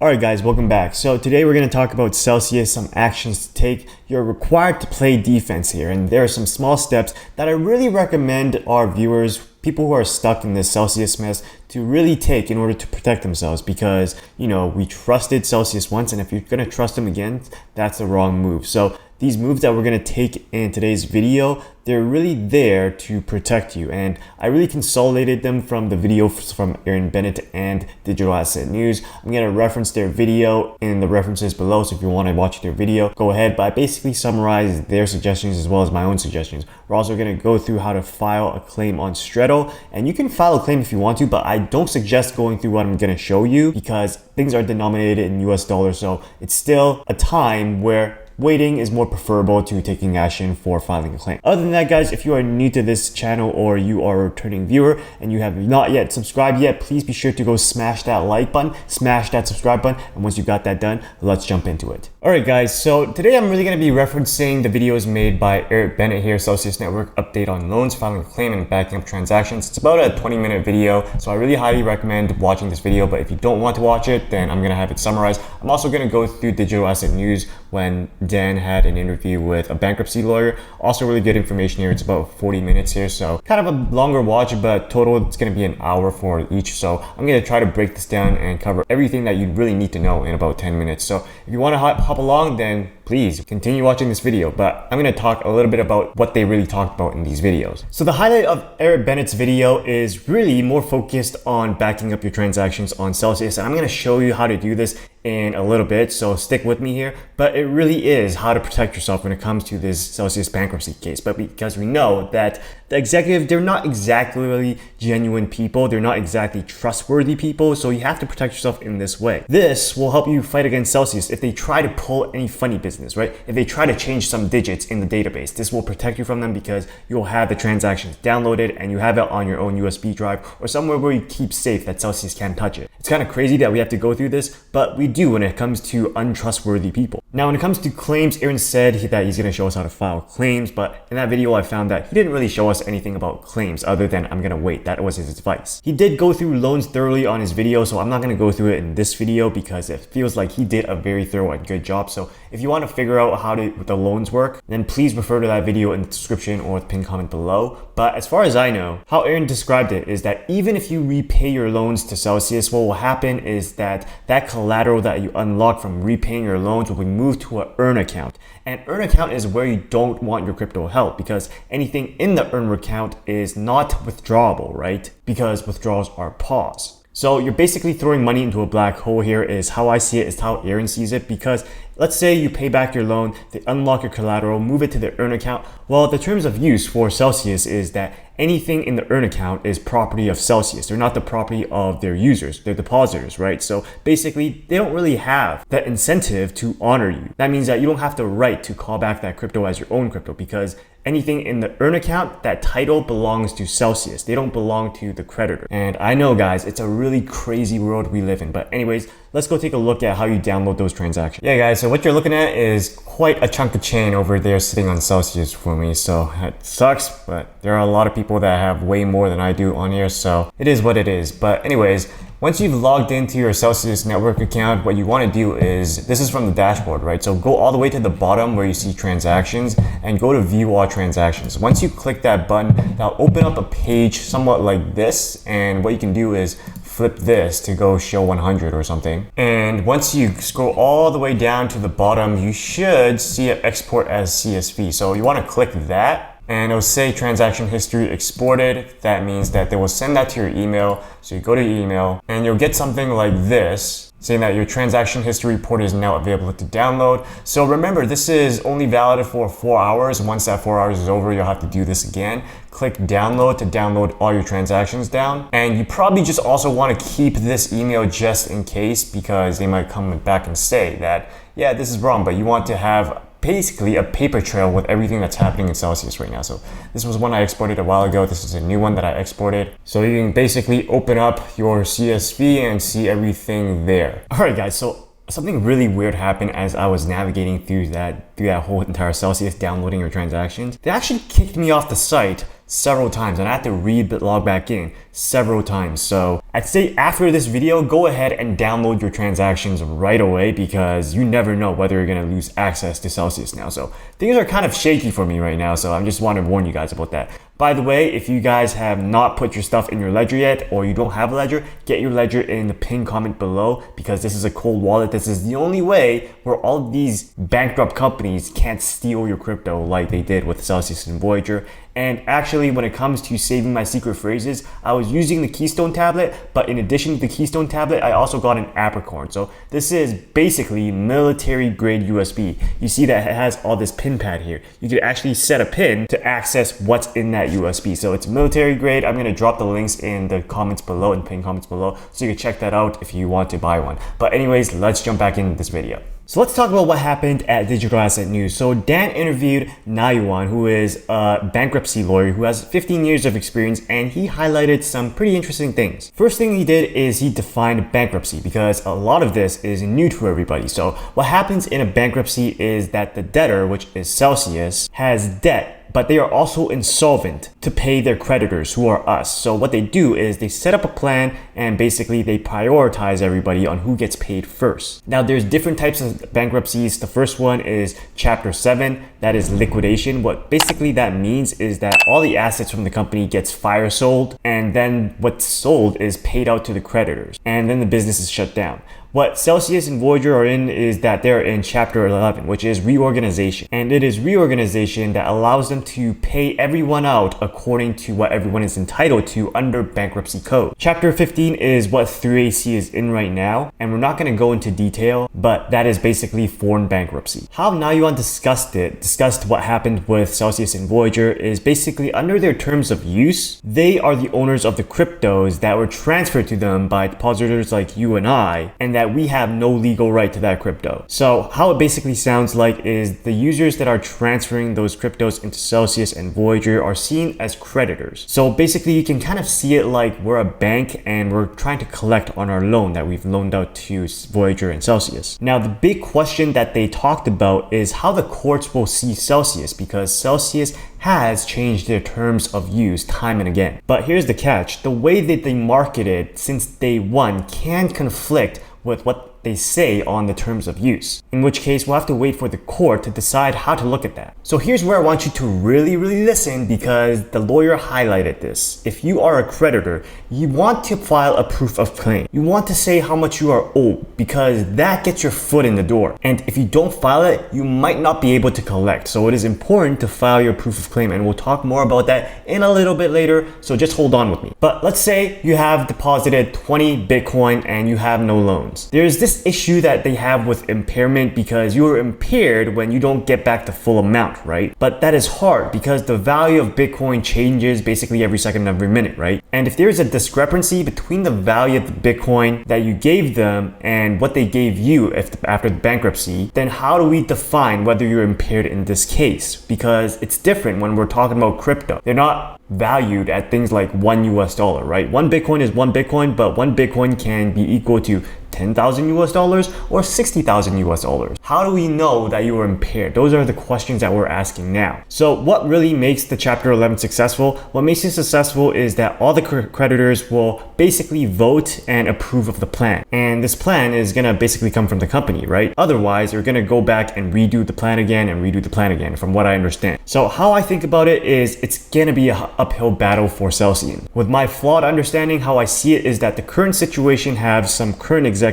Alright guys, welcome back. So today we're going to talk about Celsius, some actions to take. You're required to play defense here, and there are some small steps that I really recommend our viewers, people who are stuck in this Celsius mess, to really take in order to protect themselves, because we trusted Celsius once, and if you're going to trust them again, that's the wrong move. So these moves that we're going to take in today's video, they're really there to protect you, and I really consolidated them from the video from Bennett and Digital Asset News. I'm going to reference their video in the references below, so if you want to watch their video, go ahead. But I basically summarize their suggestions as well as my own suggestions. We're also going to go through how to file a claim on Stretto, and you can file a claim if you want to, but I don't suggest going through what I'm going to show you because things are denominated in US dollars, so it's still a time where waiting is more preferable to taking action for filing a claim. Other than that, guys, if you are new to this channel or you are a returning viewer and you have not yet subscribed yet, please be sure to go smash that like button, smash that subscribe button, and once you got that done, let's jump into it. Alright guys, so today I'm really going to be referencing the videos made by Bennett here, Celsius Network Update on Loans, Filing a Claim, and Backing Up Transactions. It's about a 20-minute video, so I really highly recommend watching this video, but if you don't want to watch it, then I'm going to have it summarized. I'm also going to go through Digital Asset News when Dan had an interview with a bankruptcy lawyer. Also really good information here. It's about 40 minutes here, so kind of a longer watch, but total it's going to be an hour for each. So I'm going to try to break this down and cover everything that you really need to know in about 10 minutes. So if you want to hop along, then please continue watching this video, but I'm going to talk a little bit about what they really talked about in these videos. So the highlight of Bennett's video is really more focused on backing up your transactions on Celsius, and I'm going to show you how to do this in a little bit, so stick with me here. But it really is how to protect yourself when it comes to this Celsius bankruptcy case. But because we know that the executive, they're not exactly genuine people, they're not exactly trustworthy people, so you have to protect yourself in this way. This will help you fight against Celsius if they try to pull any funny business, right? If they try to change some digits in the database, this will protect you from them because you'll have the transactions downloaded and you have it on your own USB drive or somewhere where you keep safe that Celsius can't touch it. It's kind of crazy that we have to go through this, but we do when it comes to untrustworthy people. Now, when it comes to claims, Aaron said that he's going to show us how to file claims, but in that video, I found that he didn't really show us anything about claims other than I'm going to wait. That was his advice. He did go through loans thoroughly on his video, so I'm not going to go through it in this video because it feels like he did a very thorough and good job. So if you want to figure out how the loans work, then please refer to that video in the description or the pinned comment below. But as far as I know, how Aaron described it is that even if you repay your loans to Celsius, what will happen is that collateral that you unlock from repaying your loans will be moved to an earn account. And earn account is where you don't want your crypto held because anything in the earn account is not withdrawable, right? Because withdrawals are paused. So you're basically throwing money into a black hole here is how I see it, is how Aaron sees it, because let's say you pay back your loan, they unlock your collateral, move it to the earn account. Well, the terms of use for Celsius is that anything in the earn account is property of Celsius. They're not the property of their users, they're depositors, right? So basically, they don't really have that incentive to honor you. That means that you don't have the right to call back that crypto as your own crypto because anything in the earn account, that title belongs to Celsius. They don't belong to the creditor. And I know, guys, it's a really crazy world we live in. But anyways, let's go take a look at how you download those transactions. Yeah, guys, so what you're looking at is quite a chunk of chain over there sitting on Celsius for me. So it sucks, but there are a lot of people that have way more than I do on here. So it is what it is. But anyways, once you've logged into your Celsius network account, what you want to do is, this is from the dashboard, right? So go all the way to the bottom where you see transactions and go to view all transactions. Once you click that button, that'll open up a page somewhat like this. And what you can do is flip this to go show 100 or something. And once you scroll all the way down to the bottom, you should see it export as CSV. So you want to click that. And it'll say transaction history exported. That means that they will send that to your email. So you go to your email and you'll get something like this saying that your transaction history report is now available to download. So remember, this is only valid for 4 hours. Once that 4 hours is over, you'll have to do this again. Click download to download all your transactions down. And you probably just also want to keep this email just in case because they might come back and say that, yeah, this is wrong, but you want to have basically a paper trail with everything that's happening in Celsius right now. So this was one I exported a while ago. This is a new one that I exported. So you can basically open up your CSV and see everything there. All right, guys, so something really weird happened as I was navigating through that whole entire Celsius downloading your transactions. They actually kicked me off the site several times, and I had to log back in several times. So I'd say after this video, go ahead and download your transactions right away, because you never know whether you're gonna lose access to Celsius now. So things are kind of shaky for me right now, so I just want to warn you guys about that. By the way, if you guys have not put your stuff in your ledger yet, or you don't have a ledger, get your ledger in the pinned comment below, because this is a cold wallet. This is the only way where all of these bankrupt companies can't steal your crypto like they did with Celsius and Voyager. And actually, when it comes to saving my secret phrases, I was using the Keystone tablet, but in addition to the Keystone tablet, I also got an Apricorn. So this is basically military grade USB. You see that it has all this pin pad here. You could actually set a pin to access what's in that USB. So it's military grade. I'm gonna drop the links in the comments below, in pinned comments below, so you can check that out if you want to buy one. But anyways, let's jump back into this video. So let's talk about what happened at Digital Asset News. So Dan interviewed Nayuan, who is a bankruptcy lawyer who has 15 years of experience, and he highlighted some pretty interesting things. First thing he did is he defined bankruptcy, because a lot of this is new to everybody. So what happens in a bankruptcy is that the debtor, which is Celsius, has debt, but they are also insolvent to pay their creditors, who are us. So what they do is they set up a plan, and basically they prioritize everybody on who gets paid first. Now there's different types of bankruptcies. The first one is Chapter 7, that is liquidation. What basically that means is that all the assets from the company gets fire sold, and then what's sold is paid out to the creditors, and then the business is shut down. What Celsius and Voyager are in is that they're in Chapter 11, which is reorganization. And it is reorganization that allows them to pay everyone out according to what everyone is entitled to under bankruptcy code. Chapter 15 is what 3AC is in right now, and we're not going to go into detail, but that is basically foreign bankruptcy. How Nayuan discussed what happened with Celsius and Voyager is basically under their terms of use, they are the owners of the cryptos that were transferred to them by depositors like you and I, and that we have no legal right to that crypto. So how it basically sounds like is the users that are transferring those cryptos into Celsius and Voyager are seen as creditors. So basically you can kind of see it like we're a bank and we're trying to collect on our loan that we've loaned out to Voyager and Celsius. Now the big question that they talked about is how the courts will see Celsius, because Celsius has changed their terms of use time and again. But here's the catch: the way that they marketed since day one can conflict with what they say on the terms of use, in which case we'll have to wait for the court to decide how to look at that. So here's where I want you to really listen, because the lawyer highlighted this. If you are a creditor, you want to file a proof of claim. You want to say how much you are owed, because that gets your foot in the door. And if you don't file it, you might not be able to collect. So it is important to file your proof of claim, and we'll talk more about that in a little bit later, so just hold on with me. But let's say you have deposited 20 Bitcoin and you have no loans. There's this issue that they have with impairment, because you are impaired when you don't get back the full amount, right? But that is hard because the value of Bitcoin changes basically every second, every minute, right? And if there's a discrepancy between the value of the Bitcoin that you gave them and what they gave you after the bankruptcy, then how do we define whether you're impaired in this case? Because it's different when we're talking about crypto. They're not valued at things like $1, right? One Bitcoin is one Bitcoin, but one Bitcoin can be equal to $10,000 or $60,000. How do we know that you are impaired? Those are the questions that we're asking now. So what really makes the Chapter 11 successful? What makes it successful is that all the creditors will basically vote and approve of the plan. And this plan is gonna basically come from the company, right? Otherwise, you're gonna go back and redo the plan again and redo the plan again, from what I understand. So how I think about it is it's gonna be an uphill battle for Celsius. With my flawed understanding, how I see it is that the current situation has some current executives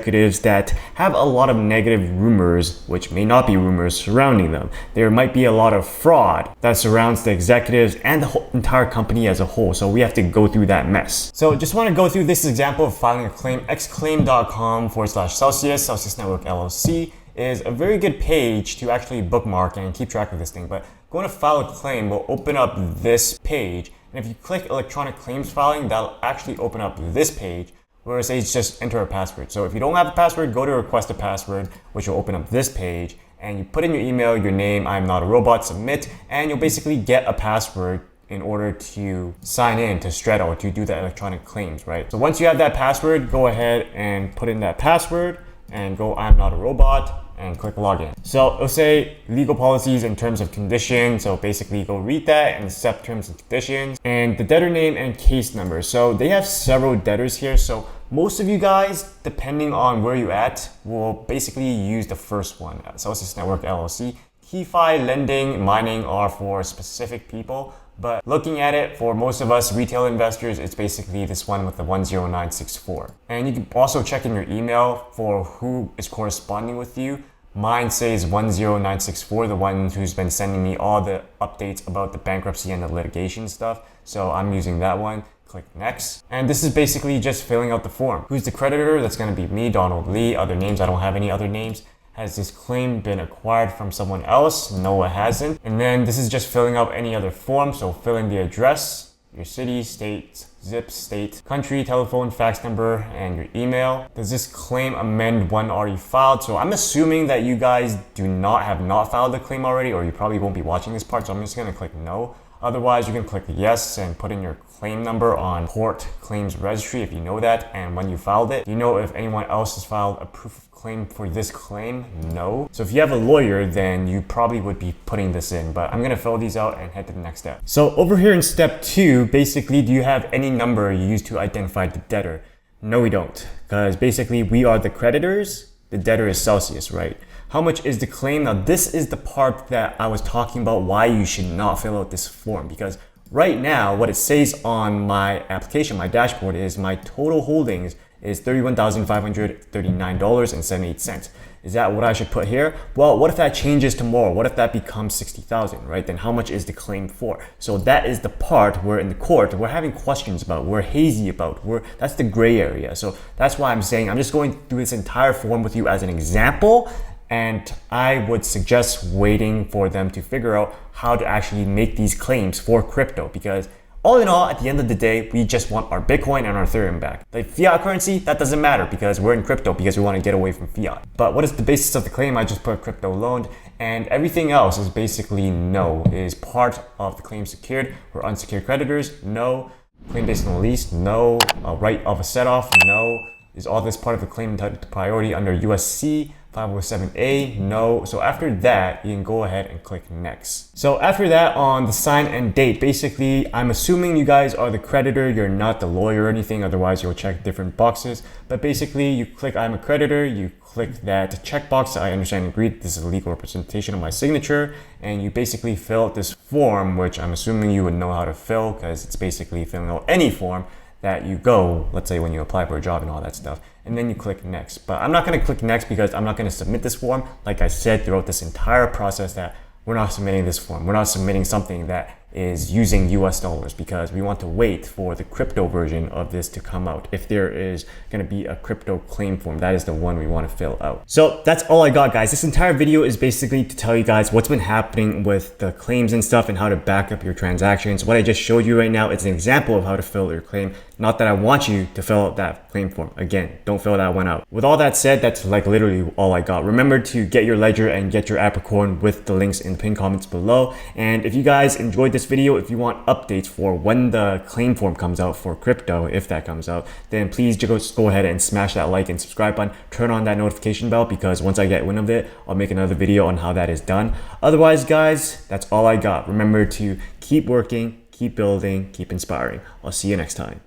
that have a lot of negative rumors, which may not be rumors, surrounding them. There might be a lot of fraud that surrounds the executives and the whole entire company as a whole. So we have to go through that mess. So just want to go through this example of filing a claim. xclaim.com/Celsius, Celsius Network LLC is a very good page to actually bookmark and keep track of this thing. But going to file a claim will open up this page. And if you click electronic claims filing, that'll actually open up this page where it says just enter a password. So if you don't have a password, go to request a password, which will open up this page, and you put in your email, your name, I'm not a robot, submit, and you'll basically get a password in order to sign in to Stretto to do the electronic claims, right? So once you have that password, go ahead and put in that password, and go I'm not a robot and click login. So it'll say legal policies and terms of condition. So basically go read that and accept terms and conditions, and the debtor name and case number. So they have several debtors here. So most of you guys, depending on where you're at, will basically use the first one, Celsius Network LLC. KeyFi, lending, mining are for specific people. But looking at it, for most of us retail investors, it's basically this one with the 10964. And you can also check in your email for who is corresponding with you. Mine says 10964, the one who's been sending me all the updates about the bankruptcy and the litigation stuff. So I'm using that one. Click next. And this is basically just filling out the form. Who's the creditor? That's going to be me, Donald Lee. Other names, I don't have any other names. Has this claim been acquired from someone else? No, it hasn't. And then this is just filling out any other form. So fill in the address, your city, state, zip, state, country, telephone, fax number, and your email. Does this claim amend one already filed? So I'm assuming that you guys have not filed the claim already, or you probably won't be watching this part. So I'm just gonna click no. Otherwise, you can click yes and put in your claim number on Port Claims Registry if you know that, and when you filed it. Do you know if anyone else has filed a proof of claim for this claim? No. So if you have a lawyer, then you probably would be putting this in, but I'm gonna fill these out and head to the next step. So over here in step 2, basically, do you have any number you use to identify the debtor? No, we don't, because basically we are the creditors, the debtor is Celsius, right? How much is the claim? Now this is the part that I was talking about why you should not fill out this form, because right now what it says on my application, my dashboard, is my total holdings is $31,539.78. Is that what I should put here? Well, what if that changes tomorrow? What if that becomes 60,000, right? Then how much is the claim for? So that is the part where in the court, we're having questions about, we're hazy about, that's the gray area. So that's why I'm saying I'm just going through this entire form with you as an example. And I would suggest waiting for them to figure out how to actually make these claims for crypto, because all in all, at the end of the day, we just want our Bitcoin and our Ethereum back. The fiat currency, that doesn't matter because we're in crypto because we want to get away from fiat. But what is the basis of the claim? I just put crypto loaned, and everything else is basically no. Is part of the claim secured? We're unsecured creditors? No. Claim based on the lease? No. Right of a set-off? No. Is all this part of the claim entitled to priority under USC 507A? No. So after that, you can go ahead and click next. So after that, on the sign and date, basically, I'm assuming you guys are the creditor. You're not the lawyer or anything. Otherwise, you'll check different boxes. But basically, you click I'm a creditor. You click that checkbox. I understand and agree. This is a legal representation of my signature. And you basically fill out this form, which I'm assuming you would know how to fill because it's basically filling out any form that you go, let's say when you apply for a job and all that stuff, and then you click next. But I'm not gonna click next because I'm not gonna submit this form. Like I said throughout this entire process, that we're not submitting this form. We're not submitting something that is using US dollars because we want to wait for the crypto version of this to come out. If there is going to be a crypto claim form, that is the one we want to fill out. So that's all I got, guys. This entire video is basically to tell you guys what's been happening with the claims and stuff and how to back up your transactions. What I just showed you right now is an example of how to fill your claim. Not that I want you to fill out that claim form. Again, don't fill that one out. With all that said, that's like literally all I got. Remember to get your ledger and get your Apricorn with the links in the pinned comments below. And if you guys enjoyed this video, if you want updates for when the claim form comes out for crypto, if that comes out, then please just go ahead and smash that like and subscribe button. Turn on that notification bell because once I get wind of it, I'll make another video on how that is done. Otherwise, guys, that's all I got. Remember to keep working, keep building, keep inspiring. I'll see you next time.